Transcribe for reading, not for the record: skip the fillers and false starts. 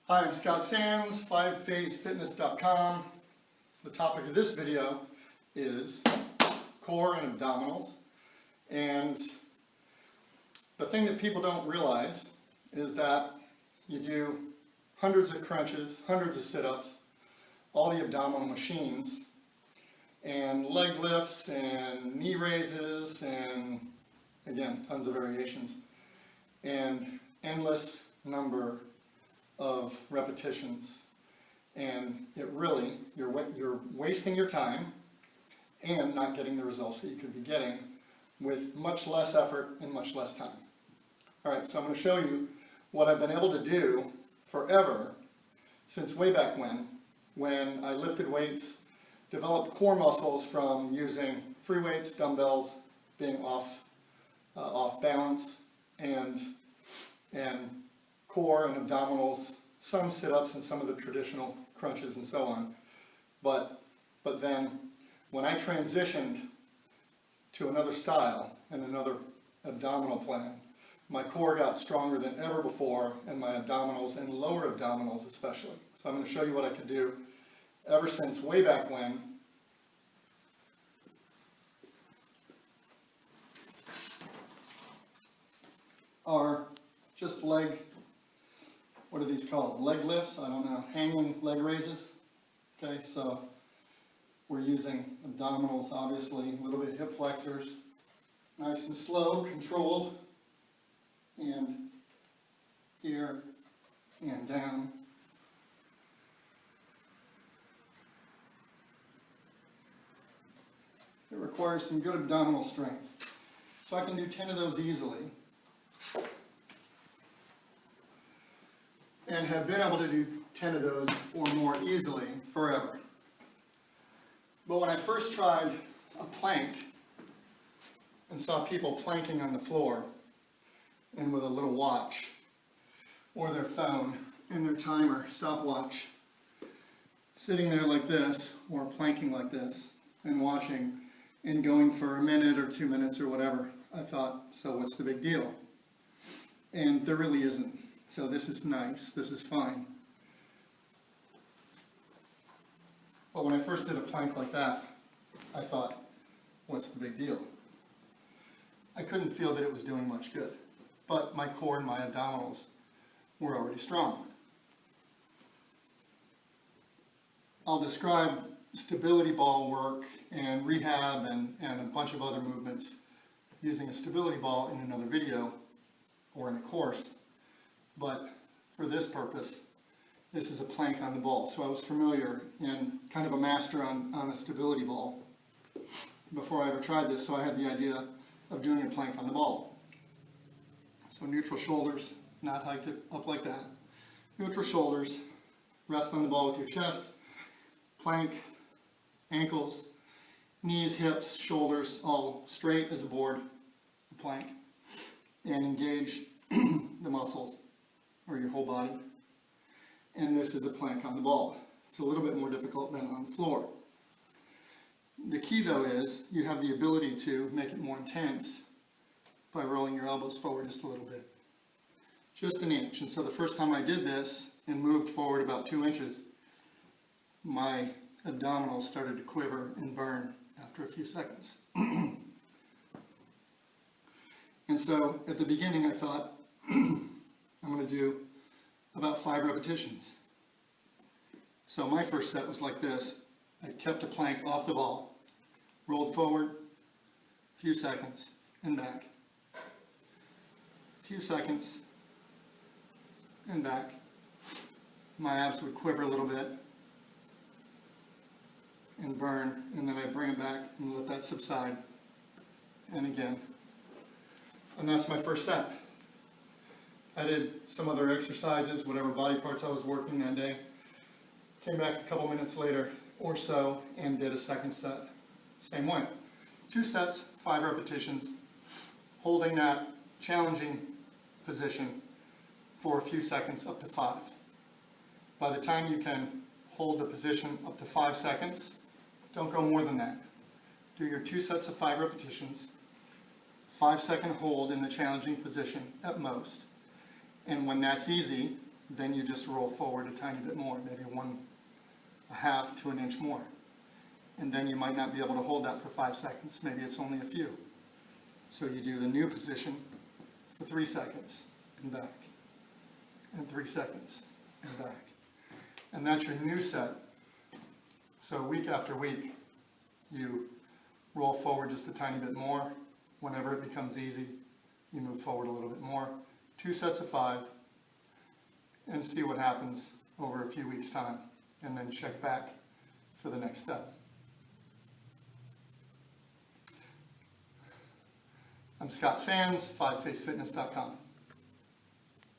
Hi, I'm Scott Sands, 5phasefitness.com. The topic of this video is core and abdominals. And the thing that people don't realize is that you do hundreds of crunches, hundreds of sit-ups, all the abdominal machines, and leg lifts and knee raises, and again, tons of variations, and endless number of repetitions, and it really, you're wasting your time and not getting the results that you could be getting with much less effort and much less time. Alright, so I'm going to show you what I've been able to do forever since way back when I lifted weights, developed core muscles from using free weights, dumbbells, being off balance, and core and abdominals, some sit-ups and some of the traditional crunches and so on. But then when I transitioned to another style and another abdominal plan, my core got stronger than ever before, and my abdominals and lower abdominals especially. So I'm going to show you what I could do ever since way back when. Are just what are these called? Leg lifts? I don't know. Hanging leg raises. Okay, so we're using abdominals, obviously, a little bit of hip flexors. Nice and slow, controlled. And here and down. It requires some good abdominal strength. So I can do 10 of those easily. And have been able to do 10 of those or more easily forever. But when I first tried a plank and saw people planking on the floor and with a little watch or their phone and their timer, stopwatch, sitting there like this or planking like this and watching and going for a minute or 2 minutes or whatever, I thought, so what's the big deal? And there really isn't. So this is nice, this is fine. But when I first did a plank like that, I thought, what's the big deal? I couldn't feel that it was doing much good. But my core and my abdominals were already strong. I'll describe stability ball work and rehab and a bunch of other movements using a stability ball in another video or in a course. But for this purpose, this is a plank on the ball. So I was familiar and kind of a master on a stability ball before I ever tried this, so I had the idea of doing a plank on the ball. So neutral shoulders, not hiked it up like that. Neutral shoulders, rest on the ball with your chest, plank, ankles, knees, hips, shoulders, all straight as a board, a plank, and engage the muscles or your whole body. And this is a plank on the ball. It's a little bit more difficult than on the floor. The key though is you have the ability to make it more intense by rolling your elbows forward just a little bit. Just an inch. And so the first time I did this and moved forward about 2 inches, my abdominals started to quiver and burn after a few seconds. And so at the beginning I thought, I'm going to do about 5 repetitions. So my first set was like this. I kept a plank off the ball, rolled forward, a few seconds, and back. A few seconds, and back. My abs would quiver a little bit and burn, and then I bring it back and let that subside. And again. And that's my first set. I did some other exercises, whatever body parts I was working that day. Came back a couple minutes later or so and did a second set. Same way. 2 sets, 5 repetitions, holding that challenging position for a few seconds up to 5. By the time you can hold the position up to 5 seconds, don't go more than that. Do your 2 sets of 5 repetitions, 5-second hold in the challenging position at most. And when that's easy, then you just roll forward a tiny bit more, maybe 1/2 to an inch more. And then you might not be able to hold that for 5 seconds. Maybe it's only a few. So you do the new position for 3 seconds and back, and 3 seconds and back. And that's your new set. So week after week, you roll forward just a tiny bit more. Whenever it becomes easy, you move forward a little bit more. 2 sets of 5, and see what happens over a few weeks' time, and then check back for the next step. I'm Scott Sands, 5facefitness.com.